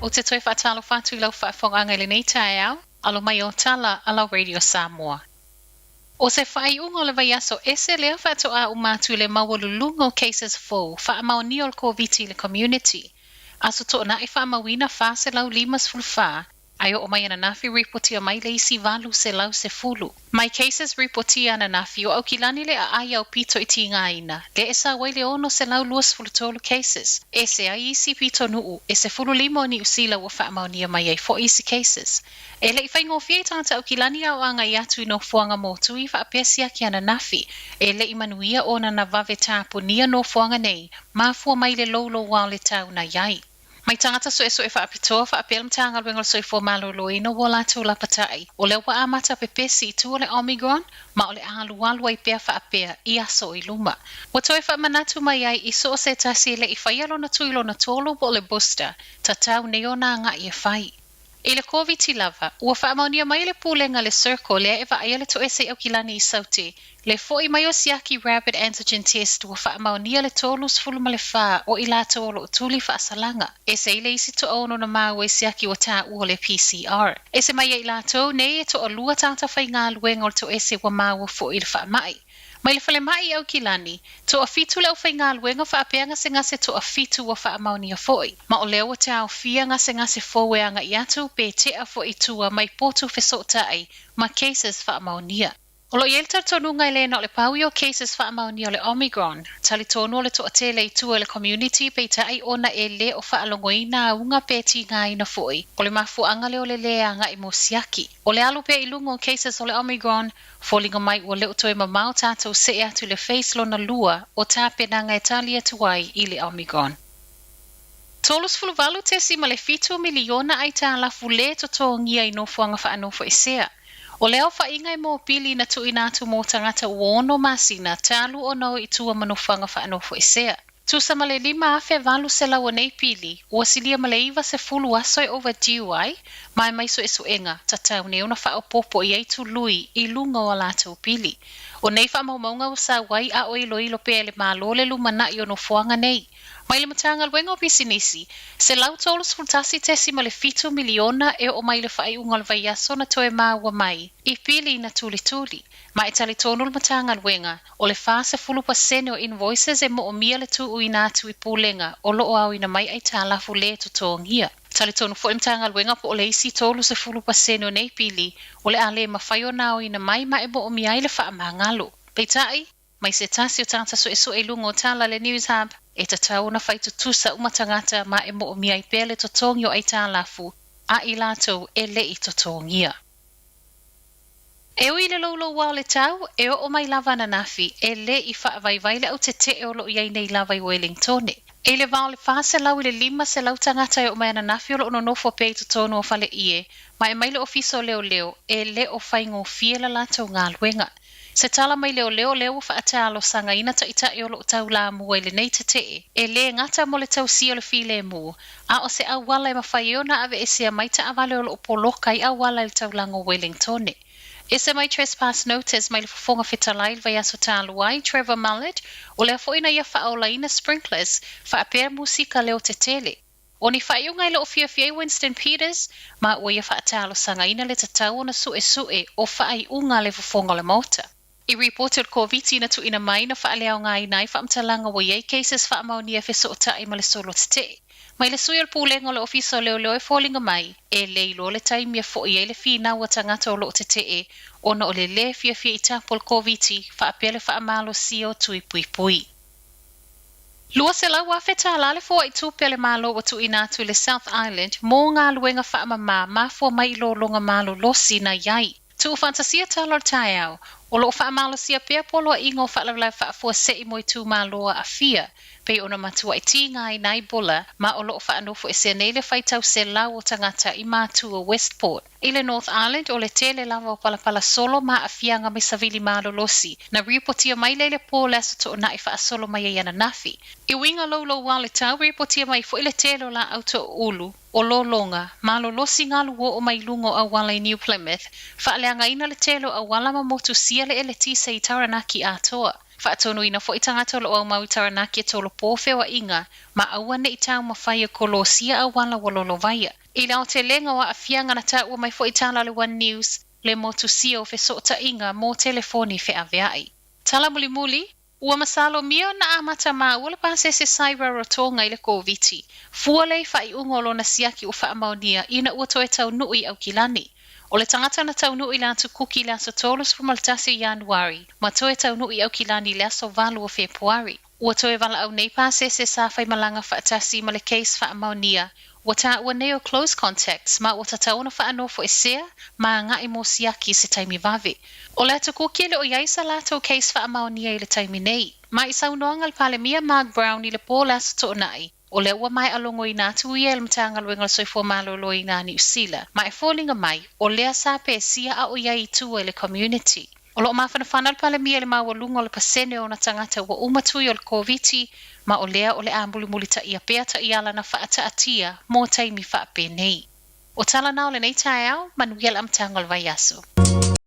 o te toi whaatalo whātu I lau whaafonganga I le nei tae au, alo mai o tala a lau Radio Samoa. O se whaiunga o le vaiaso ese lea whaatoa umatu le mawalulunga o cases fo, whaamau o le COVID le community. Aso to na I whaamawina whase lau limas fulfa, ai o mai ana nafi reportia mai le isi valu se lau se fulu. Mai cases reportia ana nafi o au kilani le a ai au pito I tinga ina. Le esa wai le ono se lau luas fulutolu cases. E se ai isi pito nuu, e se fulu limo ni usila wa whaamaunia mai ai fo isi cases. E le I whaingo fie tangata au kilani au anga I atu I no fuanga motu I whaapesia ki ana nafi. E le imanuia ona na vave tapu nia no fuanga nei, mafua mai le lolo wao le tau na yai. Mai tangata so e whaapitoa whaapelm tanga wengo so I fo malo loino wala tu la patai. O le wa amata pepesi tu o le Omicron, ma o le alualu ai pea whaapea I aso I luma. Wa toi whaamanatu mai ai I so se tasi le I whaialo na tuilo na tolu bo le booster, ta tau neona nga I e whai. I le COVID lava, ua whaamaunia mai le pūlenga le circle lea ewa aia le to ese au kilani I sauti. Le foi mai o siaki rapid antigen test ua whaamaunia le tolus fuluma le wha o I la tolo o tuli whaasalanga. E se ile isi to ono na mau e siaki o ta ua le PCR. E se mai e la to ne e to o lua tangta whai ngā luenga o to ese wa mau fo I le whaamai. Mai le whale mai au kilani, to a fitu leo whai ngā luenga whaapea ngase to a fitu wa whaamaunia foi. Ma o leo o tau fia ngase foe anga I atu pe te a fo I tua mai potu whesota ai, ma cases whaamaunia. O lo ielta tonu ngai le na le paui o cases whaamaunia o le Omicron, tali tonu o le to a tele I tua le community pe ta ai ona e le o whaalongoina unga pe ti ngai na foi. O le mafu anga leo le lea anga I mosiaki. O le alu pe I lungo o cases o le Omicron, Fallinga mai ua leo toi mamau tātou se e atu le face lo na lua o tā penanga e tali atu ai I le Omicron. Tolus fuluvalu tesi ma le 5 miliona ai tā lafu le to tōngia I nofuanga whaanofo e sea. O leo whainga I mō pili na tu inatu mō tangata uono masina tālu o nau I tua manofanga whaanofo e sea. Tu sa male 5 afe valu se lau nei pili, ua silia male iwa se fulu aso e overdue ai, mai so e suenga, ta tau ne una whao popo I eitu lui I lunga o alatou pili. O nei wha maumaunga o sa wai a o ilo pe le malo le lumana I ono fuanga nei. Mai le matanga luenga o pisinisi, se lau tolus fultasi tesi ma le 5 miliona e o mai le whai ungal vaiaso na toe maua mai, I pili na tuli. Ma e tali tonul matanga luenga, o le fase fulu pasene o invoices e mo o mia le tu uinatu I pulenga, o lo o au ina mai ai tālafu le to tōngia. Tali tonu fo imtanga luenga po o le isi tolu se fulu pasene o nei pili, o le ale mawhaio nao ina mai ma e mo o mia le wha amangalo. Peitai, mai se tasi o tangata so e lungo tala le News Hub, e ta tau na whaitu tusa umatangata ma e mo o mia I pele to tōngio ai tālafu, a I lato e le I to tōngia. E ui le lolo wao le tau, e o mai lava na nafi, e le I whaavaivai le au te e o lo iai nei lava I Wellington. E le vao le whase lau I le 5 se lau tangata e o mai na nafi o lo ono nofo pei to tono o whale ie, ma e mai le ofiso leo, e le o whaingo fiela lato ngā luenga. Se tala mai leo whaatalo sanga ina ta ita e o lo tau la mua I le nei te e le ngata mo le tau si o le file mu, a o se awala e mawhai na ave e sea mai ta avale o lo poloka I awala le tau lango Wellington. E se mai trespass notice mai le fofonga fitalai vai aso talu ai Trevor Mallet o le foina ia whaola ina sprinklers whaapea musika leo te tele. O ni whaiunga I le ofia Winston Peters ma o ia whaatalo sanga ina le tatau na sue o whaiunga le fofonga le mota. I reported COVID na tu ina mai na whaaleo ngai nai whaamtalanga wa iei cases whaamaunia feso o tae ma le solo te. Mai le sui al pūlenga le ofiso leo e fōlinga mai, e le ilo le taimia fo I le whina wa tangata o lo te o na o le fia I tapol COVID whaapele whaamalo si o tui pui. Lua se lau a feta la le fo I tūpele malo o tu inatu le South Island mō ngā luenga whaamama ma fo mai lo longa malo losi na iai. Tu fantasia talor tae au, o lo whaamalo sia pia polo a ingo whaalawlai whaafua se I moi tu maloa a fia, pe ona matua I ti ngai nai bola ma o lo whaanofo e se neile whaitau se lau o tangata I mātua Westport. I le North Island o le tele lava o palapala solo ma a fianga me savili malo losi, na ripotia mai leile po leso to o nai wha solo mai e ana nafi. I winga lo wale tau ripotia mai fo ile tele o la auto ulu, o lo longa, malo losi ngalu o mai lungo a wala I New Plymouth, whaaleanga ina le telo a wala ma motu sia le ele tisa I Taranaki atoa. Whaatonu ina fo itangata lo au mautarana ki tolo pōwhewa inga, ma awane I tau mawhaia kolosia a wala walolo vaya. Ila o te lenga wa afianga na ta ua mai fo itala le One News, le motu sio fe sota inga mo telefoni fe aveai. Tala muli muli, ua masalo mio na amata ma ua le pase se saira rotonga I le koviti. Fualei fai ungolo na siaki ufa amaunia ina ua toe tau nui au kilani. O le tangata na tau nui la tu kuki la so tolus pumaltasi Januari, ma toe tau nui au kilani la so valu o Februari. Ua toe vala au nei pase se sa fai malanga faatasi ma le case fa amaunia, ua ta ua neo close contacts ma ua tatauna fa anofo e sea ma ngai mo siaki se taimi vave. O le atu kuki le o yaisa lato case fa amaunia I le taimi nei, ma isa unoangal pale mia Mark Brown I le po la so to nai. O le ua mai alongo I nā tu ia le mtanga luenga soifua malolo I nā New Zealand. Ma e fōlinga mai, o lea sa pe sia a o iai tua le community. O lo mawhana whanal pale mia le maua lunga le pasene o na tangata ua umatui o le koviti, ma o lea o le ambuli muli ta ia pea ta iala na whaata atia, mō taimi whaape nei. O tala nao le nei tae au, manuia le mtanga le vaiaso.